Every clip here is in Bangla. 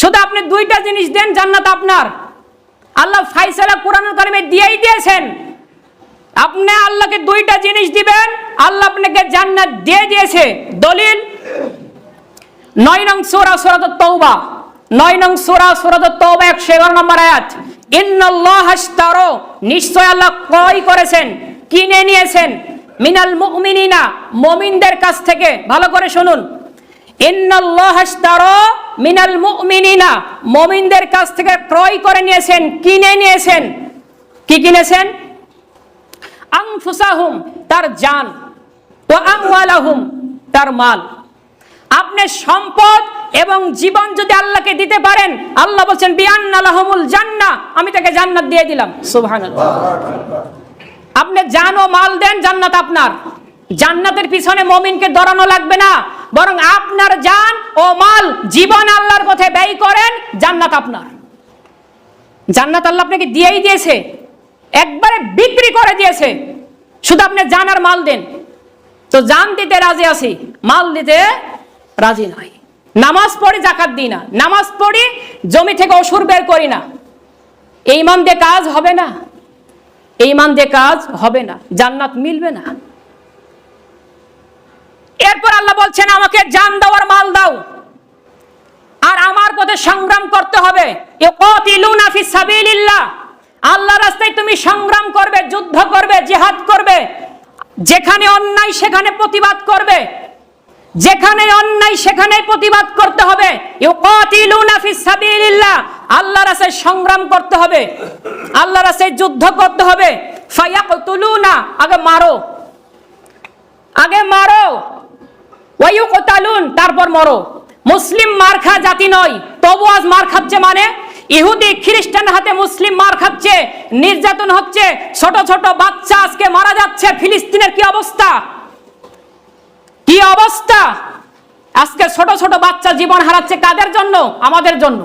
শুধু আপনি দুইটা জিনিস দেন, জান্নাত আপনার। আল্লাহ ফায়সালা কোরআনুল কারীমে দিয়েই দিয়েছেন। আপনি আল্লাহকে দুইটা জিনিস দিবেন, আল্লাহ আপনাকে জান্নাত দিয়ে দিয়েছে। দলিল 9 নং সূরা সূরাতুত তাওবা, 9 নং সূরা সূরাতুত তাওবা 111 নম্বর আয়াত। ইন্নাল্লাহা আশতারা, নিশ্চয় আল্লাহ ক্রয় করেছেন, কিনে নিয়েছেন, মিনাল মুমিনিনা, মুমিনদের কাছ থেকে। ভালো করে শুনুন, ইন্নাল্লাহা আশতারা মিনাল মুমিনিনা, মুমিনদের কাছ থেকে ক্রয় করে নিয়েছেন, কিনে নিয়েছেন। কি কিনেছেন? আনফুসাহুম, তার জান, ওয়া আমওয়ালাহুম, তার মাল। আপনি সম্পদ এবং জীবন যদি আল্লাহকে দিতে পারেন, আল্লাহ বলছেন বিআন্না লাহুমুল জান্নাহ, আমি তাকে জান্নাত দিয়ে দিলাম। সুবহানাল্লাহ। আপনি জান ও মাল দেন, জান্নাত আপনার। জান্নাতের পিছনে মুমিনকে দৌড়ানো লাগবে না, বরং আপনার জান ও মাল, জীবন আল্লাহর পথে ব্যয় করেন, জান্নাত আপনার। জান্নাত আল্লাহ আপনাকে দিয়েই দিয়েছে, একবারে বিক্রি করে দিয়েছে। শুধু আপনি জান আর মাল দেন। তো জান দিতে রাজি আছি, মাল দিতে রাজি নয়। নামাজ পড়ি, যাকাত দিই না। নামাজ পড়ি, জমি থেকে অসুর বের করি না। এই মান দিয়ে কাজ হবে না, এই মান দিয়ে কাজ হবে না, জান্নাত মিলবে না। এরপর আল্লাহ বলছেন আমাকে জান দাও আর মাল দাও, আর আমার পথে সংগ্রাম করতে হবে। ইউকাতিলুনা ফি সাবিলিল্লাহ, আল্লাহর রাস্তায় তুমি সংগ্রাম করবে, যুদ্ধ করবে, জিহাদ করবে। যেখানে অন্যায় সেখানে প্রতিবাদ করবে, যেখানে অন্যায় সেখানে প্রতিবাদ করতে হবে। ইউকাতিলুনা ফি সাবিলিল্লাহ, আল্লাহর রাস্তায় সংগ্রাম করতে হবে, আল্লাহর রাস্তায় যুদ্ধ করতে হবে। ফায়াকতুলুনা, আগে মারো, আগে মারো। ওয়ায়ুকতালুন, তারপর মরো। মুসলিম মারখা জাতি নয়, তবু আজ মার খাচ্ছে। মানে ইহুদি খ্রিস্টান হাতে মুসলিম মার খাচ্ছে, নির্যাতন হচ্ছে, ছোট ছোট বাচ্চা আজকে মারা যাচ্ছে। ফিলিস্তিনের কি অবস্থা, কি অবস্থা! আজকে ছোট ছোট বাচ্চা জীবন হারাচ্ছে, কাদের জন্য? আমাদের জন্য।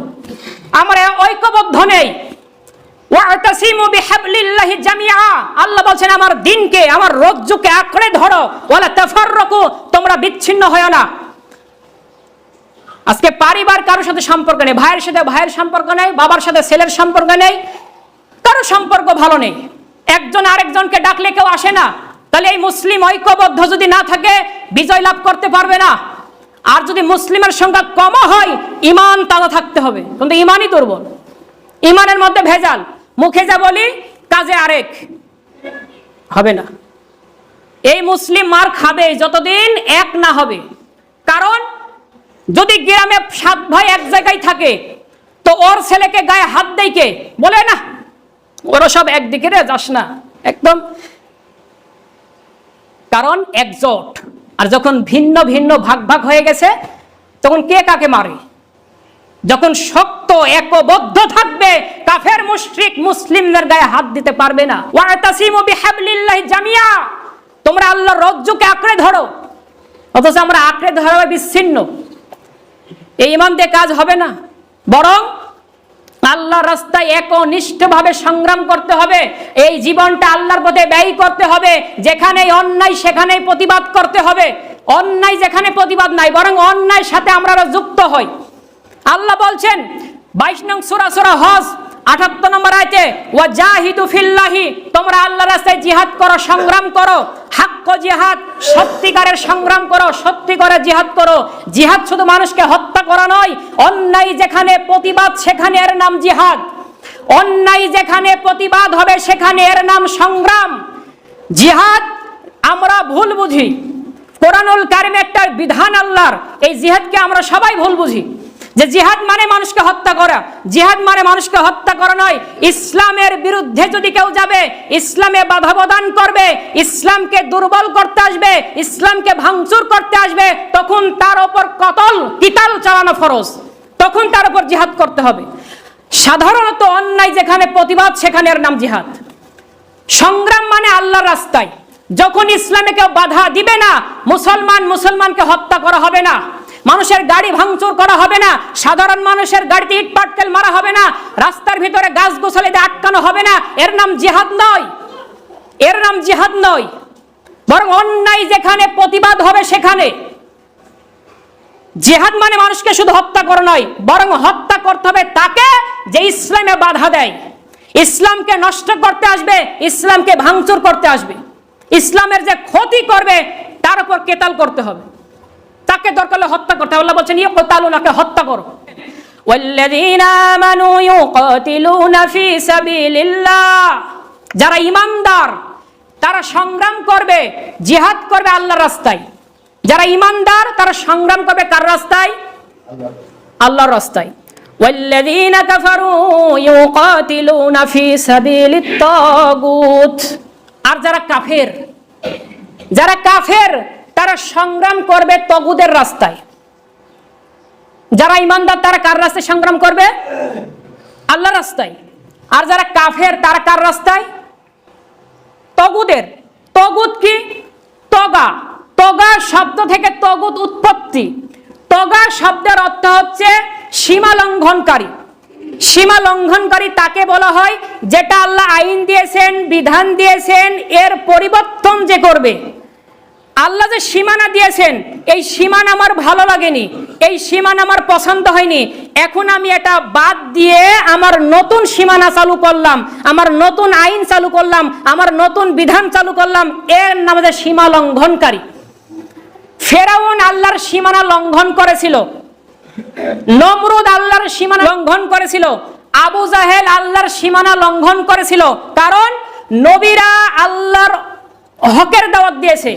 আমরা ঐক্যবদ্ধ নেই। ওয়াতাসিমু বিহাবলিল্লাহি জামিআ, আল্লাহ বলেন আমার দ্বীনকে, আমার রজ্জুকে আঁকড়ে ধরো। ওয়ালা তাফাররাকু, তোমরা বিচ্ছিন্ন হয়ো না। আজকে পরিবার কারোর সাথে সম্পর্ক নেই, ভাইয়ের সাথে ভাইয়ের সম্পর্ক নেই, বাবার সাথে ছেলের সম্পর্ক নেই, কারো সম্পর্ক ভালো নেই। একজন আরেকজনকে ডাকলে কেউ আসে না। তাহলে এই মুসলিম ঐক্যবদ্ধ যদি না থাকে, বিজয় লাভ করতে পারবে না। আর যদি মুসলিমের সংখ্যা কম হয়, ঈমান তাজা থাকতে হবে। কিন্তু ঈমানই দুর্বল, ঈমানের মধ্যে ভেজাল। মুখে যা বলি, কাজে আরেক, হবে না। এই মুসলিম মার খাবে যতদিন এক না হবে। কারণ যদি গ্রামে 7 ভাই এক জায়গায় থাকে, তো ওর ছেলেকে গায়ে হাত দেয় কে? বলে না ওরা সব একদিকে রে, যাস না একদম। কারণ একজোট। আর যখন ভিন্ন ভিন্ন ভাগ ভাগ হয়ে গেছে, তখন কে কাকে মারে? যখন শক্ত একবদ্ধ থাকবে, কাফের মুশরিক মুসলিমদের গায়ে হাত দিতে পারবে না। ওয়াতাসিমু বিহাবলিল্লাহি জামিআ, তোমরা আল্লাহর রজ্জুকে আঁকড়ে ধরো। অথচ আমরা আঁকড়ে ধরা বিচ্ছিন্ন। এই ঈমান দিয়ে কাজ হবে না, বরং আল্লাহর রাস্তায় একনিষ্ঠভাবে সংগ্রাম করতে হবে। এই জীবনটা আল্লাহর পথে ব্যয় করতে হবে। যেখানে অন্যায় সেখানেই প্রতিবাদ করতে হবে। অন্যায় যেখানে প্রতিবাদ নাই, বরং অন্যায়ের সাথে আমরা যুক্ত হই। আল্লাহ বলছেন 22 নং সূরা সূরা হজ 78 নম্বর আয়াতে, ওয়াজাহিদু ফিল্লাহি, তোমরা আল্লাহর রাস্তায় জিহাদ করো, সংগ্রাম করো। হাক্ক জিহাদ, সত্যিকারের সংগ্রাম করো, সত্যিকারের জিহাদ করো। জিহাদ শুধু মানুষকে হত্যা করা নয়, অন্যায় যেখানে প্রতিবাদ সেখানে এর নাম জিহাদ। অন্যায় যেখানে প্রতিবাদ হবে সেখানে এর নাম সংগ্রাম। জিহাদ আমরা ভুল বুঝি। কোরআনুল কারীমে একটা বিধান আল্লাহর, এই জিহাদকে আমরা সবাই ভুল বুঝি যে জিহাদ মানে মানুষকে হত্যা করা। জিহাদ মানে মানুষকে হত্যা করা নয়। ইসলামের বিরুদ্ধে যদি কেউ যাবে, ইসলামে বাধা প্রদান করবে, ইসলামকে দুর্বল করতে আসবে, ইসলামকে ভাঙচুর করতে আসবে, তখন তার উপর কিতাল চালানো ফরজ, তখন তার উপর জিহাদ করতে হবে। সাধারণত অন্যায় যেখানে প্রতিবাদ সেখানে এর নাম জিহাদ। সংগ্রাম মানে আল্লাহর রাস্তায়। যখন ইসলামে কেউ বাধা দিবে না, মুসলমানকে হত্যা করা হবে না, মানুষের গাড়ি ভাঙচুর করা হবে না, সাধারণ মানুষের গাড়িতে ইট পাটকেল মারা হবে না, রাস্তার ভিতরে গাছ গোছালি দিয়ে আটকানো হবে না, এর নাম জিহাদ নয়, এর নাম জিহাদ নয়। বরং অন্যায় যেখানে প্রতিবাদ হবে সেখানে জিহাদ মানে মানুষকে শুধু হত্যা করা নয়, বরং হত্যা করতে হবে তাকে যে ইসলামে বাধা দেয়, ইসলামকে নষ্ট করতে আসবে, ইসলামকে ভাঙচুর করতে আসবে, ইসলামের যে ক্ষতি করবে তার উপর কেতাল করতে হবে, তাকে দরকার হলে হত্যা করতে হবে। আল্লাহ বলছেন ইয়কতালুনাকে হত্যা করো। ওয়াল্লাযীনা আমানু ইউকাতিলুনা ফি সাবিলিল্লাহ, যারা ঈমানদার তারা সংগ্রাম করবে, জিহাদ করবে আল্লাহর রাস্তায়। যারা ঈমানদার তারা সংগ্রাম করবে কার রাস্তায়? আল্লাহর রাস্তায়। ওয়াল্লাযীনা কাফারু ইউকাতিলুনা ফি সাবিলিত তাগুত, আর যারা কাফের তারা সংগ্রাম করবে তাগুতের রাস্তায়। যারা ঈমানদার তারা কার রাস্তায় সংগ্রাম করবে? আল্লাহর রাস্তায়। আর যারা কাফের তারা কার রাস্তায়? তাগুতের। তাগুত কি? তগা শব্দ থেকে তাগুত উৎপত্তি। তগা শব্দের অর্থ হচ্ছে সীমা লঙ্ঘনকারী। সীমা লঙ্ঘনকারী তাকে বলা হয় যেটা আল্লাহ আইন দিয়েছেন, বিধান দিয়েছেন, এর পরিবর্তন যে করবে। আল্লাহ যে সীমানা দিয়েছেন, এই সীমানা আমার ভালো লাগেনি, এই সীমানা আমার পছন্দ হয়নি, এখন আমি এটা বাদ দিয়ে আমার নতুন সীমানা চালু করলাম, আমার নতুন আইন চালু করলাম, আমার নতুন বিধান চালু করলাম, এর নাম হচ্ছে সীমা লঙ্ঘনকারী। ফেরাউন আল্লাহর সীমানা লঙ্ঘন করেছিল, নমরুদ আল্লাহর সীমানা লঙ্ঘন করেছিল, আবু জাহেল আল্লাহর সীমানা লঙ্ঘন করেছিল। কারণ নবীরা আল্লাহর হকের দাওয়াত দিয়েছে,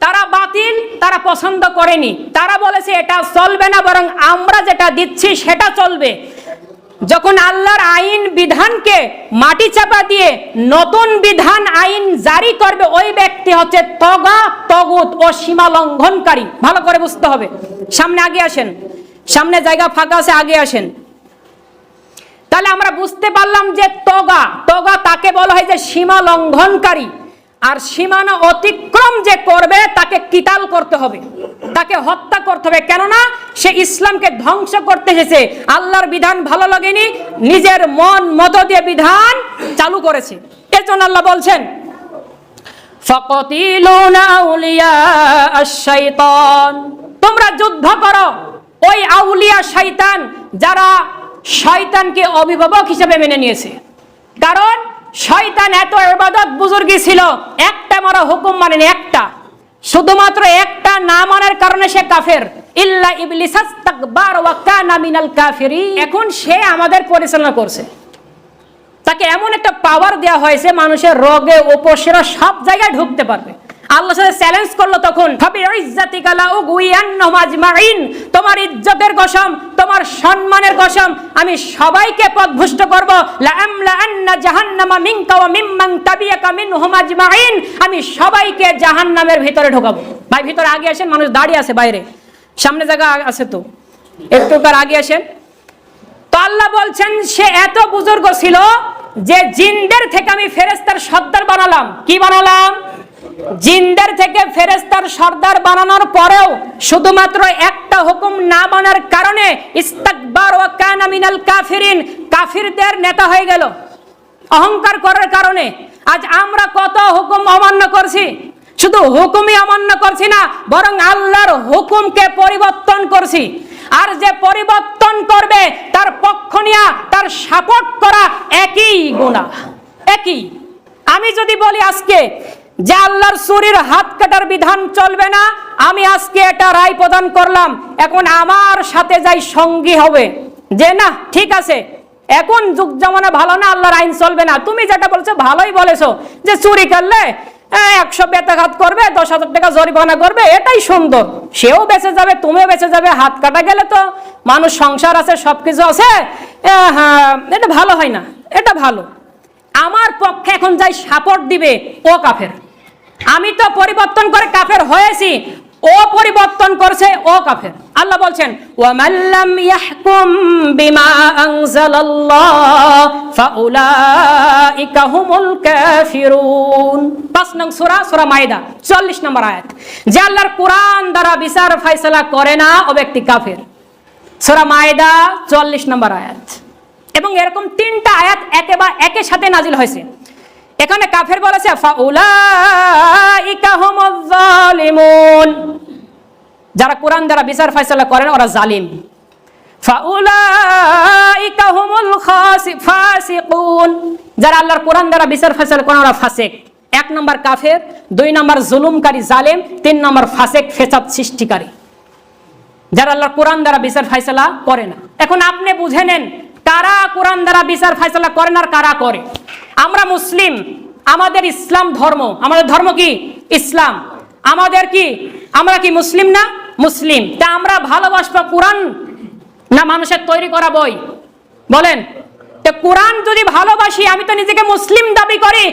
তারা বাতিল, তারা পছন্দ করেনি, তারা বলেছে এটা চলবে না, বরং আমরা যেটা দিচ্ছি সেটা চলবে। যখন আল্লাহর আইন বিধানকে মাটি চাপা দিয়ে নতুন বিধান আইন জারি করবে, ওই ব্যক্তি হচ্ছে তাগুত ও সীমা লঙ্ঘনকারী। ভালো করে বুঝতে হবে। সামনে আগে আসেন, সামনে জায়গা ফাঁকা আছে, আগে আসেন। তাহলে আমরা বুঝতে পারলাম যে তগা তাকে বলা হয় যে সীমা লঙ্ঘনকারী। আর সীমানা অতিক্রম যে করবে তাকে কিতাল করতে হবে, তাকে হত্যা করতে হবে। কেননা সে ইসলামকে ধ্বংস করতে এসেছে, আল্লাহর বিধান ভালো লাগেনি, নিজের মন মতো দিয়ে বিধান চালু করেছে। এর জন্য আল্লাহ বলছেন ফাকাতিলুনা আউলিয়া আশ-শাইতান, তোমরা যুদ্ধ করো ওই আউলিয়া শয়তান যারা শয়তানকে অভিভাবক হিসেবে মেনে নিয়েছে। কারণ শয়তান এত ইবাদত বুজুর্গি ছিল, একটা মারা হুকুম মানেনি, একটা, শুধুমাত্র একটা না মানার কারণে সে কাফের। ইল্লা ইবলিস ইসতাকবার ওয়া কানা মিনাল কাফিরিন। এখন সে আমাদের পরিচালনা করছে, তাকে এমন একটা পাওয়ার দেওয়া হয়েছে মানুষের রোগে উপসেরা সব জায়গায় ঢুকতে পারবে। আল্লাহর সাথে চ্যালেঞ্জ করলো তখন, ফাবিইজ্জাতিকা লা উগওয়িয়ান্নাহুম আজমাইন, তোমার ইজ্জতের কসম, তোমার সম্মানের কসম, আমি সবাইকে পথভ্রষ্ট করব। লা আমলাআন্না জাহান্নামা মিনকা ওয়া মিম্মান তাবিয়াকা মিনহুম আজমাইন, আমি সবাইকে জাহান্নামের ভিতরে ঢোকাবো। ভাই ভিতরে আগে আসেন, মানুষ দাঁড়িয়ে আছে বাইরে, সামনে জায়গা আছে তো, একটু আগে আসেন। তো আল্লাহ বলছেন সে এত বুজুর্গ ছিল যে জিনদের থেকে আমি ফেরেশতার সর্দার বানালাম। কি বানালাম? জিনদের থেকে ফেরেশতার সর্দার বানানোর পরেও শুধুমাত্র একটা হুকুম না মানার কারণে ইস্তাকবার ওয়া কানা মিনাল কাফিরিন, কাফিরদের নেতা হয়ে গেল। অহংকার করার কারণে আজ আমরা কত হুকুম অমান্য করছি। শুধু হুকুমই অমান্য করছি না, বরং আল্লাহর হুকুমকে পরিবর্তন করছি। আর যে পরিবর্তন করবে তার পক্ষ নিয়ে তার সাপোর্ট করা একই গুনাহ, একই। আমি যদি বলি আজকে যে আল্লাহর চুরির হাত কাটার বিধান চলবে না, আমি আজকে এটা রায় প্রদান করলাম, এখন আমার সাথে যাই সঙ্গী হবে যে না ঠিক আছে, এখন যুগ জামানা ভালো না, আল্লাহর আইন চলবে না। তুমি যেটা বলছো ভালোই বলেছো যে চুরি করলে 100 বেতাঘাত করবে, 10,000 টাকা জরিমানা করবে, এটাই সুন্দর, সেও বেঁচে যাবে, তুমিও বেঁচে যাবে। হাত কাটা গেলে তো মানুষ সংসার আছে, সবকিছু আছে, হ্যাঁ এটা ভালো হয় না, এটা ভালো। আমার পক্ষে এখন যাই সাপোর্ট দিবে ও কাফের। আমি তো পরিবর্তন করে কাফের হয়েছি, ও পরিবর্তন করছে, ও কাফের। আল্লাহ বলছেন ওয়া মাল্লাম ইয়াহকুম বিমা আনজালাল্লাহ ফাউলাইকা হুমুল কাফিরুন। 5 নং সূরা মায়দা 40 নম্বর আয়াত। যে আল্লাহর কোরআন দ্বারা বিচার ফয়সালা করে না ও ব্যক্তি কাফের। সূরা মায়দা 40 নম্বর আয়াত। এবং এরকম 3টা আয়াত একের সাথে নাজিল হয়েছে। এখানে কাফের বলেছে ফাউলাইকা হুমুজ জালিমুন, যারা কোরআন দ্বারা বিচার ফয়সালা করেন ওরা জালিম। ফাউলাইকা হুমুল ফাসিকুন, যারা আল্লাহর কোরআন দ্বারা বিচার ফয়সালা করেন ওরা ফাসিক। 1 নম্বর কাফের, 2 নম্বর জুলুমকারী জালেম, 3 নম্বর ফাসিক ফেসাদ সৃষ্টিকারী, যারা আল্লাহর কোরআন দ্বারা বিচার ফয়সালা করে না। এখন আপনি বুঝে নেন কারা কোরআন দ্বারা বিচার ফয়সালা করেন আর কারা করে। আমরা মুসলিম, আমাদের ইসলাম ধর্ম, আমাদের ধর্ম কি ইসলাম, আমাদের কি আমরা কি মুসলিম না? মুসলিম। তা আমরা ভালোবাসবো কোরআন না মানুষের তৈরি করা বই? বলেন তো, কোরআন যদি ভালোবাসি, আমি তো নিজেকে মুসলিম দাবি করি,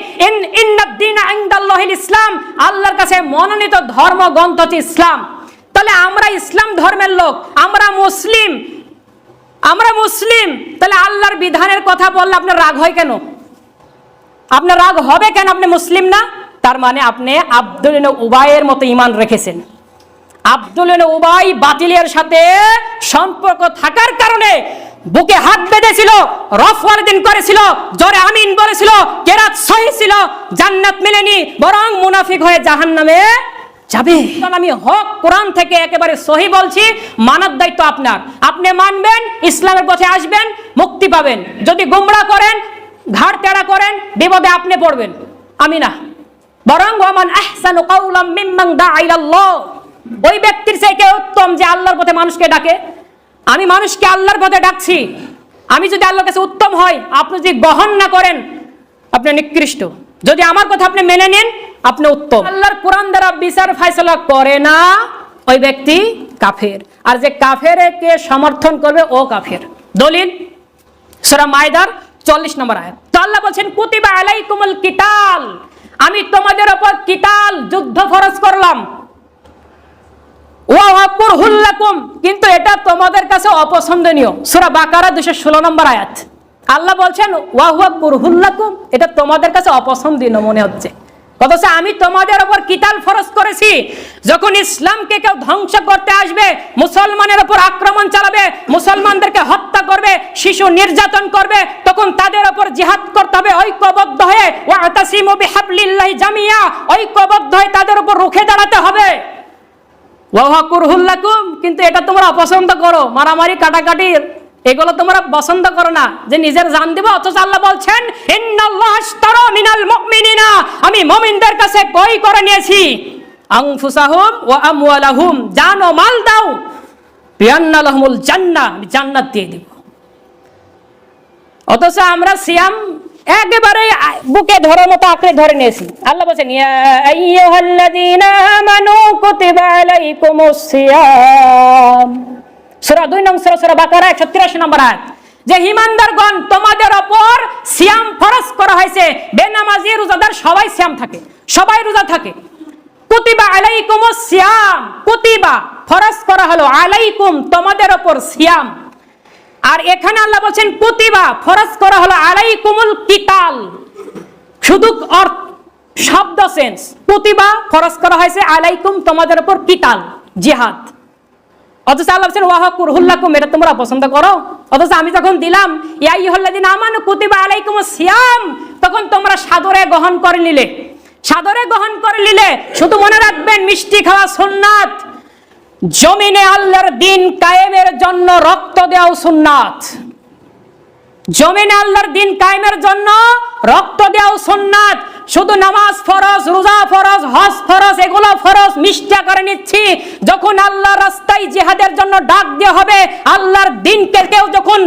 ইন্নাদ-দীনা ইনদাল্লাহিল ইসলাম, আল্লাহর কাছে মনোনীত ধর্মগ্রন্থ হচ্ছে ইসলাম। তাহলে আমরা ইসলাম ধর্মের লোক, আমরা মুসলিম, আমরা মুসলিম। তাহলে আল্লাহর বিধানের কথা বললে আপনার রাগ হয় কেন? আপনার রাগ হবে কেন? আপনি মুসলিম না? তার মানে আপনি আব্দুল ইবনে উবাইয়ের মতো ঈমান রেখেছেন। আব্দুল ইবনে উবাই বাতিলের সাথে সম্পর্ক থাকার কারণে বুকে হাত বেঁধেছিল, রফওয়াল দিন করেছিল, জোরে আমিন বলেছিল, কেরাত সহিহ ছিল, জান্নাত মেলেনি, বরং মুনাফিক হয়ে জাহান্নামে যাবে। আমি হক কোরআন থেকে একেবারে সহি বলছি, মানার দায়িত্ব আপনার। আপনি মানবেন, ইসলামের পথে আসবেন, মুক্তি পাবেন। যদি গোমরাহ করেন, ঘাড় তেড়া করেন, বিপদে আপনি পড়বেন, আমি না। বরং ওয়ামান আহসানু কাওলাম মিম্মান দাআ ইলাল্লাহ, ওই ব্যক্তির থেকে উত্তম যে আল্লাহর পথে মানুষকে ডাকে। আমি মানুষকে আল্লাহর পথে ডাকছি, আমি যদি আল্লাহর কাছে উত্তম হয়, আপনি যদি গ্রহণ না করেন আপনি নিকৃষ্ট। যদি আমার কথা আপনি মেনে নেন আপনি উত্তম। আল্লাহর কোরআন দ্বারা বিচার ফয়সালা করে না ওই ব্যক্তি কাফের, আর যে কাফেরকে সমর্থন করবে ও কাফের। দলিল সূরা মায়দার 40 নম্বর আয়াত। তো আল্লাহ বলেন কুতিবা আলাইকুমুল কিতাল, আমি তোমাদের উপর কিতাল যুদ্ধ ফরজ করলাম, ওয়া হুয়া কুরহুল লাকুম, কিন্তু এটা তোমাদের কাছে অপছন্দনীয়। সূরা বাকারা 216 নম্বর আয়াত। আল্লাহ বলছেন ওয়া হুয়া কুরহুল লাকুম, এটা তোমাদের কাছে অপছন্দনীয় মনে হচ্ছে, অথচ আমি তোমাদের উপর কিতাল ফরজ করেছি। যখন ইসলামকে কেউ ধ্বংস করতে আসবে, মুসলমানের উপর আক্রমণ চালাবে, মুসলমানদেরকে হত্যা করবে, শিশু নির্যাতন করবে, তখন তাদের উপর জিহাদ করতে হবে ঐক্যবদ্ধ হয়ে। ওয়াতাসিমু বিহাবলিল্লাহি জামিয়া, ঐক্যবদ্ধ হয়ে তাদের উপর রুখে দাঁড়াতে হবে। ওয়া হুয়া কুরহুল লাকুম, কিন্তু এটা তোমরা অপছন্দ করো, মারামারি কাটাকাটি এগুলো তোমরা পছন্দ করো না, যে নিজের জান দেব। অথচ আল্লাহ বলছেন ইন্নাল্লাহা আশতারা মিনাল মুমিনিনা, আমি মুমিনদের কাছে ক্রয় করে নিয়েছি আনফুসাহুম ওয়া আমওয়ালাহুম, জান ও মাল দাও, বিআন্না লাহুমুল জান্নাহ, আমি জান্নাত দিয়ে দেব। অথচ আমরা সিয়াম একেবারে বুকে ধরার মতো আঁকড়ে ধরে নিয়েছি। আল্লাহ বলেছেন ইয়া আইয়ুহাল্লাযীনা আমানু কুতিবা আলাইকুমুস সিয়াম, সূরা 2 নং সূরা বাকারা 183 নম্বর আয়াত, যে ঈমানদারগণ তোমাদের উপর সিয়াম ফরজ করা হয়েছে। বেনামাজি রোজাদার সবাই সিয়াম থাকে, সবাই রোজা থাকে। কুতিবা আলাইকুমুস সিয়াম, কুতিবা ফরজ করা হলো, আলাইকুম তোমাদের উপর সিয়াম। আর এখানে আল্লাহ বলেন কুতিবা ফরজ করা হলো আলাইকুমুল কিতাল, শুধু শব্দ সেন্স। কুতিবা ফরজ করা হয়েছে আলাইকুম তোমাদের উপর কিতাল, জিহাদ। অথচ আল্লাহ বলেন ওয়া হুয়া কুরহুল লাকুম, এটা তোমরা পছন্দ করো। অথচ আমি যখন দিলাম ইয়া আইয়ুহাল্লাযীনা আমানু কুতিবা আলাইকুমুস সিয়াম, তখন তোমরা সাদরে গ্রহণ করে নিলে, সাদরে গ্রহণ করে নিলে। শুধু মনে রাখবেন মিষ্টি খাওয়া সুন্নাত, জমিনে আল্লাহর দ্বীন কায়েমের জন্য রক্ত দেওয়া সুন্নাত। জমিনে আল্লাহর দ্বীন কায়েমের জন্য রক্ত দেওয়া সুন্নাত। শুধু নামাজ ফরজ, রোজা ফরজ, হজ ফরজ, এগুলো ফরজ মিষ্টি করে নিচ্ছি। যখন আল্লাহর রাস্তায় জিহাদের জন্য ডাক দেওয়া হবে, আল্লাহর দ্বীনকে কেউ যখন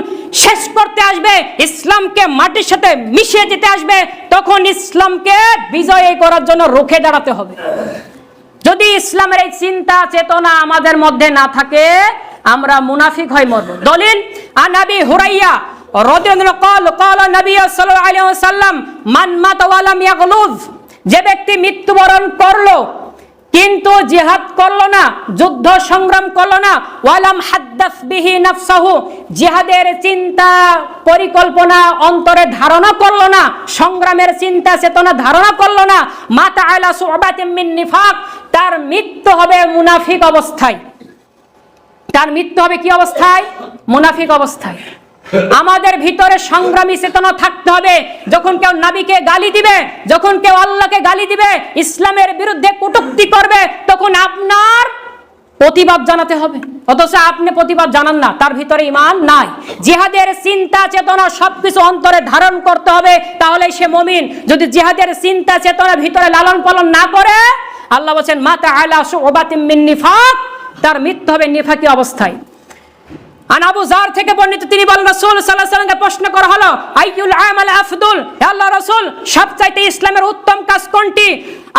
শেষ করতে আসবে, ইসলামকে মাটির সাথে মিশিয়ে দিতে আসবে, তখন ইসলামকে বিজয়ী করার জন্য রুখে দাঁড়াতে হবে। যদি ইসলামের এই চিন্তা চেতনা আমাদের মধ্যে না থাকে, আমরা মুনাফিক হয়ে মরব। দলিল আন আবি হুরাইরা রাদিয়াল্লাহু আনহু ক্বালা নবী সাল্লাল্লাহু আলাইহি ওয়াসাল্লাম মান মাতা ওয়া লাম ইয়াগলুজ, যে ব্যক্তি মৃত্যুবরণ করলো কিন্তু জিহাদ করলো না, যুদ্ধ সংগ্রাম করলো না, ওয়ালাম হাদ্দাস বিহি নাফসাহু, জিহাদের চিন্তা পরিকল্পনা অন্তরে ধারণা করলো না, সংগ্রামের চিন্তা চেতনা ধারণা করলো না, মাতা আলা সুবাতিম মিন নিফাক, তার মৃত্যু হবে মুনাফিক অবস্থায়। তার মৃত্যু হবে কি অবস্থায়? মুনাফিক অবস্থায়। আমাদের ভিতরে সংগ্রামী চেতনা থাকতে হবে। যখন কেউ নবীকে গালি দিবে, যখন কেউ আল্লাহকে গালি দিবে, ইসলামের বিরুদ্ধে কটূক্তি করবে, তখন আপনার প্রতিবাদ জানাতে হবে, অথচ আপনি প্রতিবাদ জানান না, তার ভিতরে ঈমান নাই। জিহাদের চিন্তা চেতনা সবকিছু অন্তরে ধারণ করতে হবে, তাহলে সে মুমিন। যদি জিহাদের চিন্তা চেতনা ভিতরে লালন পালন না করে, আল্লাহ বলেন মাতা আলা শুবাতিম মিন নিফাক, তার মৃত্যু হবে নিফাকি অবস্থায়। আন আবু যার থেকে বর্ণিত, তিনি বলেন রাসূল সাল্লাল্লাহু আলাইহি ওয়াসাল্লামকে প্রশ্ন করা হলো আইয়ুল আমাল আফদল, হে আল্লাহর রাসূল সবচাইতে ইসলামের উত্তম কাজ কোনটি?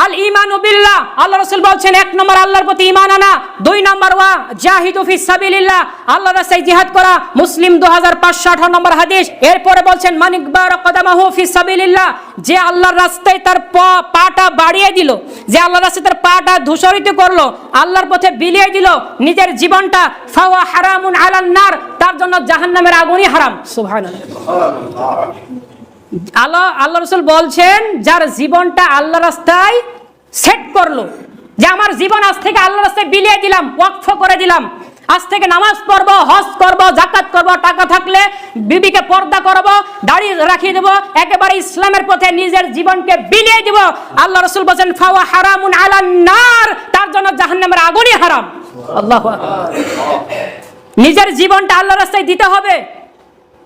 আল ঈমানু বিল্লাহ, আল্লাহ রাসূল বলছেন 1 নম্বর আল্লাহর প্রতি ঈমান আনা, 2 নম্বর ওয়া জাহিদু ফিস সাবিলিল্লাহ, আল্লাহর রাস্তায় জিহাদ করা, মুসলিম 2518 নম্বর হাদিস। এরপরে বলছেন মানিকবার কদামাহু ফিস সাবিলিল্লাহ, যে আল্লাহর রাস্তায় তার পাটা বাড়িয়ে দিল, যে আল্লাহর রাস্তায় তার পাটা ধূসরিত করলো, আল্লাহর পথে বিলিয়ে দিল নিজের জীবনটা, ফাওয়া হারামুন আলান নার, তার জন্য জাহান্নামের আগুনই হারাম। সুবহানাল্লাহ। আল্লাহ রাসূল বলছেন যার জীবনটা আল্লাহর রাস্তায় সেট করলো, যে আমার জীবন আজ থেকে আল্লাহর রাস্তায় বিলিয়ে দিলাম, ওয়াকফ করে দিলাম, আজ থেকে নামাজ পড়বো, হজ করবো, যাকাত করবো, টাকা থাকলে বিবিকে পর্দা করবো, দাড়ি রাখিয়ে দেবো, একেবারে ইসলামের পথে নিজের জীবনকে বিলিয়ে দেব, আল্লাহ রাসূল বলেন ফাওয়া হারামুন আলান নার, তার জন্য জাহান্নামের আগুনই হারাম। আল্লাহু আকবার। নিজের জীবনটা আল্লাহর রাস্তায় দিতে হবে,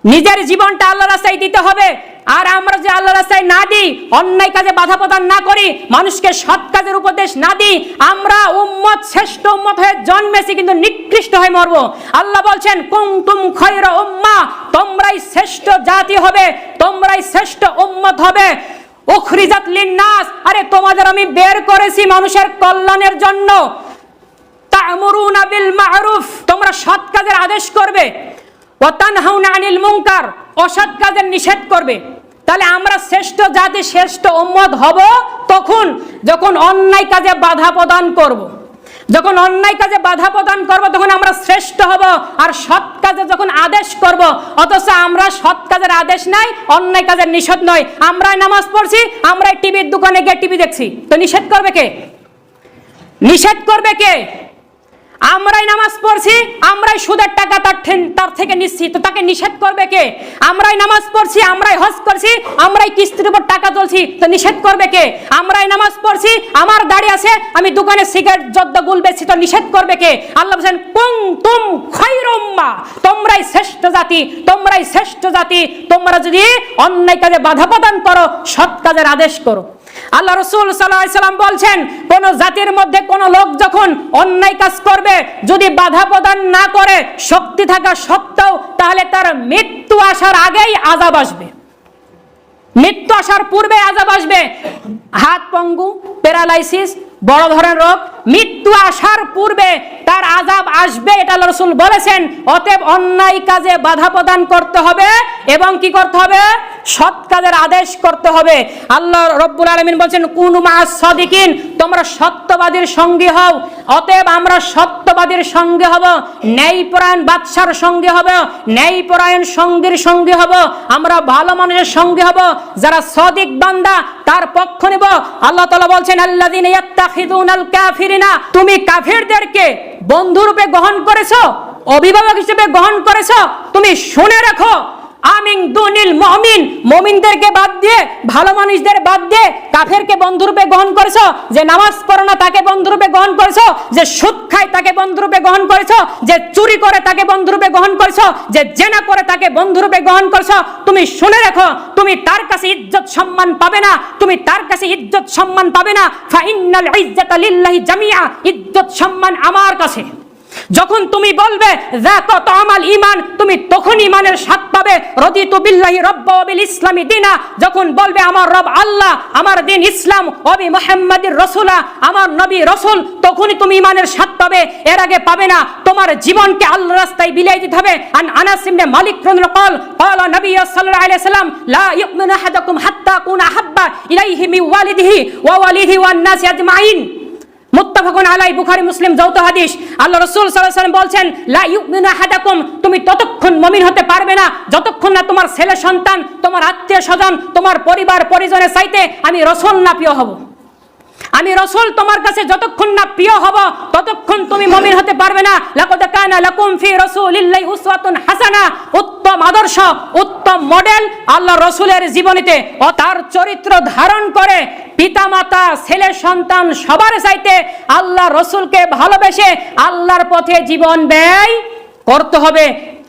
নিজের জীবনটা আল্লাহর রাস্তায় দিতে হবে। আর আমরা যে আল্লাহর রাস্তায় না দিই, অন্যায় কাজে বাধা প্রদান না করি, মানুষকে সৎ কাজের উপদেশ না দিই, আমরা উম্মত শ্রেষ্ঠ উম্মত হয়ে জন্মেছি কিন্তু নিকৃষ্ট হয়ে মরবো। আল্লাহ বলছেন কুনতুম খায়রা উম্মাহ, তোমরাই শ্রেষ্ঠ জাতি হবে, তোমরাই শ্রেষ্ঠ উম্মত হবে। উখরিজাত লিন্নাস, আরে তোমাদের আমি বের করেছি মানুষের কল্যাণের জন্য। তা'মুরুনা বিল মা'রুফ, তোমরা সৎ কাজের আদেশ করবে, ওয়া তানহাউনা আনিল মুনকার, অসৎ কাজের নিষেধ করবে। তাহলে আমরা শ্রেষ্ঠ জাতি, শ্রেষ্ঠ উম্মত হব তখন যখন অন্যায় কাজে বাধা প্রদান করব। যখন অন্যায় কাজে বাধা প্রদান করব তখন আমরা শ্রেষ্ঠ হব। আর সৎ কাজে যখন আদেশ করব, অথচ আমরা সৎ কাজের আদেশ নাই, অন্যায় কাজের নিষেধ নয়, আমরাই নামাজ পড়ছি, আমরাই টিভির দোকানে গিয়ে টিভি দেখছি, তো নিষেধ করবে কে? নিষেধ করবে কে? আমরাই নামাজ পড়ছি, আমরাই সুদের টাকা তার থেকে নিচ্ছি, তো তাকে নিষেধ করবে কে? আমরাই নামাজ পড়ছি, আমরাই হজ করছি, আমরাই কিস্তির উপর টাকা তুলছি, তো নিষেধ করবে কে? আমরাই নামাজ পড়ছি, আমার দাড়ি আছে, আমি দোকানে সিগারেট জর্দা গুল বেচছি, তো নিষেধ করবে কে? আল্লাহ বলেন কুনতুম খায়রা উম্মাহ, তোমরাই শ্রেষ্ঠ জাতি, তোমরাই শ্রেষ্ঠ জাতি। তোমরা যদি অন্যায় কাজে বাধা প্রদান করো, সৎ কাজের আদেশ করো। আল্লাহ রাসূল সাল্লাল্লাহু আলাইহি সাল্লাম বলছেন কোন জাতির মধ্যে কোন লোক যখন অন্যায় কাজ করবে, যদি বাধা প্রদান না করে শক্তি থাকা সত্ত্বেও, তাহলে তার মৃত্যু আসার আগেই আযাব আসবে, মৃত্যু আসার পূর্বে আযাব আসবে। হাত পঙ্গু, প্যারালাইসিস, বড় ধরনের রোগ, মৃত্যু আসার পূর্বে তার আযাব আসবে, এটা আল্লাহ রাসূল বলেছেন। অতএব অন্যায় কাজে বাধা প্রদান করতে হবে এবং কি করতে হবে? সৎ কাজের আদেশ করতে হবে। আল্লাহ রব্বুল আলামিন বলেন কুনু মা'আস সাদিকিন, তোমরা সত্যবাদীর সঙ্গী হও। অতএব আমরা সত্যবাদীর সঙ্গে হব, ন্যায়পরায়ণ বাদশার সঙ্গে হব, ন্যায়পরায়ণ সঙ্গীর সঙ্গে হব, আমরা ভালো মানুষের সঙ্গে হব, যারা সাদিক বান্দা তার পক্ষ নেব। আল্লাহ তাআলা বলছেন আল্লাযীনা ইয়াত্তাখিযুনাল কাফিরিনা, তুমি কাফিরদেরকে বন্ধুরূপে গ্রহণ করেছো, অভিভাবক হিসেবে গ্রহণ করেছো, তুমি শুনে রাখো আমিন দুনিল মুমিন, মুমিনদেরকে বাদ দিয়ে, ভালো মানুষদের বাদ দিয়ে কাফেরকে বন্ধুরূপে গ্রহণ করেছো, যে নামাজ পড়ে না তাকে বন্ধুরূপে গ্রহণ করেছো, যে সুদ খায় তাকে বন্ধুরূপে গ্রহণ করেছো, যে চুরি করে তাকে বন্ধুরূপে গ্রহণ করেছো, যে জেনা করে তাকে বন্ধুরূপে গ্রহণ করেছো। তুমি শুনে রাখো, তুমি তার কাছে ইজ্জত সম্মান পাবে না, তুমি তার কাছে ইজ্জত সম্মান পাবে না। ফা ইন্নাল ইজ্জাতা লিল্লাহি জামিআ, ইজ্জত সম্মান আমার কাছে। যখন তুমি বলবে যাকাত আমাল ঈমান, তুমি তখন ঈমানের স্বাদ পাবে। রাদিতু বিল্লাহি রাব্বা ওয়া বিল ইসলামি দীনা, যখন বলবে আমার রব আল্লাহ, আমার দ্বীন ইসলাম, ওয়া বি মুহাম্মাদির রাসূলা, আমার নবী রাসূল, তখনই তুমি ঈমানের স্বাদ পাবে, এর আগে পাবে না। তোমার জীবনকে আল্লাহর রাস্তায় বিলিয়ে দিতে হবে। আন আনাস ইবনে মালিক রাদিয়াল্লাহু ক্বাল ক্বালা নবী সাল্লাল্লাহু আলাইহি ওয়াসাল্লাম লা ইউমিনু আহাদুকুম হাত্তা কুনা হাব্বা ইলাইহি মিন ওয়ালিদিহি ওয়া ওয়ালিহি ওয়ান নাসি আজমাইন। মুত্তাফাকুন আলাইহি, বুখারী মুসলিম যৌথ হাদিস। আল্লাহ রাসূল সাল্লাল্লাহু আলাইহি ওয়াসাল্লাম বলছেন লা ইউমিনু আহাদাকুম, তুমি ততক্ষণ মুমিন হতে পারবে না যতক্ষণ না তোমার ছেলে সন্তান, তোমার আত্মীয় স্বজন, তোমার পরিবার পরিজনের চাইতে আমি রাসূল না প্রিয় হব। আমি রাসূল তোমার কাছে যতক্ষণ না প্রিয় হব ততক্ষণ তুমি মুমিন হতে পারবে না। লাকাদ কানা লাকুম ফি রাসূলিল্লাহি উসওয়াতুন হাসানাহ, উত্তম আদর্শ, উত্তম মডেল আল্লাহ রাসূলের জীবনীতে ও তার চরিত্র ধারণ করে পিতামাতা, ছেলে সন্তান সবার চাইতে আল্লাহ রসুলকে ভালোবেসে আল্লাহর পথে জীবন ব্যয় করতে হবে,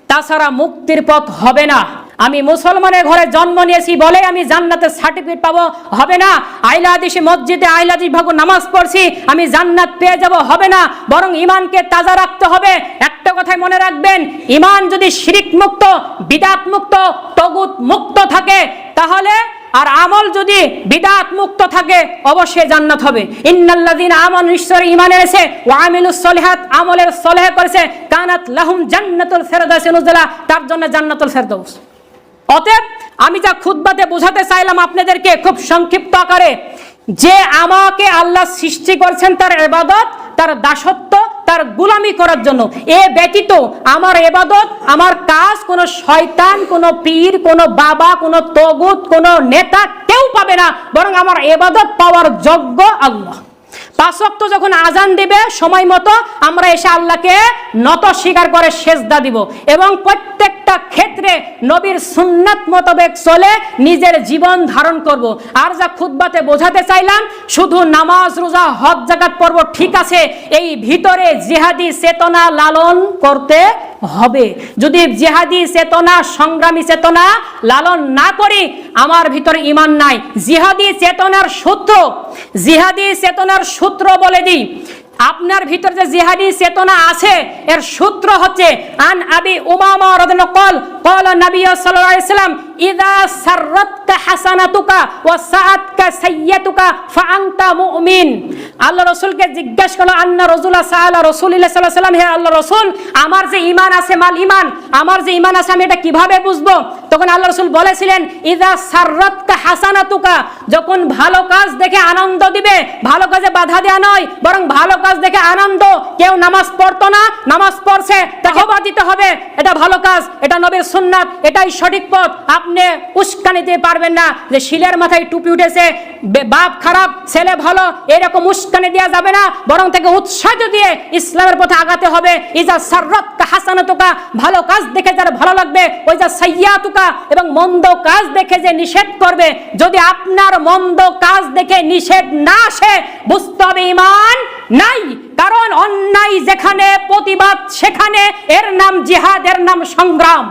তাছাড়া মুক্তির পথ হবে না। আমি মুসলমানের ঘরে জন্ম নিয়েছি বলে আমি জান্নাতের সার্টিফিকেট পাবো, হবে না। আইলা হাদিসে মসজিদে আইলা হাদিস ভাগ নামাজ পড়ছি আমি জান্নাত পেয়ে যাব, হবে না। বরং ঈমানকে তাজা রাখতে হবে। একটা কথাই মনে রাখবেন, ঈমান যদি শিরিক মুক্ত, বিদআত মুক্ত, তাগুত মুক্ত থাকে তাহলে, আর আমল যদি বিদআত মুক্ত থাকে অবশ্যই জান্নাত হবে। ইন্নাল্লাযীনা আমানু, নিশ্চয় ঈমান এনেছে, ওয়া আমিলুস সলিহাত, আমলের সলেহ করেছে, কানাত লাহুম জান্নাতুল ফেরদাউস নুজুলা, তার জন্য জান্নাতুল ফেরদাউস। অতএব আমি যা খুতবাতে বোঝাতে চাইলাম আপনাদেরকে খুব সংক্ষিপ্ত আকারে, যে আমাকে আল্লাহ সৃষ্টি করেছেন তার ইবাদত, তার দাসত্ব, তার গোলামি করার জন্য। এ ব্যতীত আমার ইবাদত, আমার কাজ কোনো শয়তান, কোনো পীর, কোনো বাবা, কোনো তাগুত, কোনো নেতা কেউ পাবে না, বরং আমার ইবাদত পাওয়ার যোগ্য আল্লাহ। 5 ওয়াক্ত যখন আজান দিবে সময় মতো আমরা এসে আল্লাহকে নত স্বীকার করে সেজদা দিব, এবং প্রত্যেকটা ক্ষেত্রে নবীর সুন্নাত মোতাবেক চলে নিজের জীবন ধারণ করব। আর যা খুতবাতে বোঝাতে চাইলাম, শুধু নামাজ, রোজা, হজ, যাকাত পর্ব ঠিক আছে, এই ভিতরে জিহাদি চেতনা লালন করতে হবে। যদি জিহাদি চেতনা, সংগ্রামী চেতনা লালন না করি, আমার ভিতরে ঈমান নাই। জিহাদি চেতনার সূত্র বলে দিই, আপনার ভিতরে যে জিহাদি চেতনা আছে এর সূত্র হচ্ছে, আন আবি উমামা রাদিয়াল্লাহু ক্বাল ক্বালা নবী সাল্লাল্লাহু আলাইহি ওয়াসাল্লাম ইযা সাররাতকা হাসানাতুকা ওয়া সাআতকা সাইয়্যাতুকা ফাআনতা মুমিন। আল্লাহ রাসূলকে জিজ্ঞাসা করলো, আন্না রাসূলুল্লাহ সাল্লাল্লাহু আলাইহি ওয়াসাল্লাম, হে আল্লাহ রাসূল, আমার যে ঈমান আছে, মাল ঈমান, আমার যে ঈমান আছে আমি এটা কিভাবে বুঝবো? তখন আল্লাহ রাসূল বলেছিলেন, ইযা সাররাতকা হাসানাতুকা, যখন ভালো কাজ দেখে আনন্দ দিবে, ভালো কাজে বাধা দেওয়া নয়, বরং ভালো কাজ দেখে আনন্দ। কেউ নামাজ পড়তো না, নামাজ পড়ছে, তাকে বাদ দিতে হবে, এটা ভালো কাজ, এটা নবীর সুন্নাত, এটাই সঠিক পথ। আপনি উস্কানি দিতে পারবেন না যে শিলের মাথায় টুপি উঠেছে, বাপ খারাপ ছেলে ভালো, এরকম উস্কানি দেওয়া যাবে না, বরং তাকে উৎসাহ দিয়ে ইসলামের পথে আগাতে হবে। ইজা সাররাতকা হাসানাতুকা, ভালো কাজ দেখে যার ভালো লাগবে, ওই যা সাইয়্যাতুকা, এবং মন্দ কাজ দেখে যে নিষেধ করবে। যদি আপনার মন্দ কাজ দেখে নিষেধ না আসে, বুঝতে হবে ঈমান নাই। কারণ অন্যায় যেখানে, প্রতিবাদ সেখানে, এর নাম জিহাদ, এর নাম সংগ্রাম।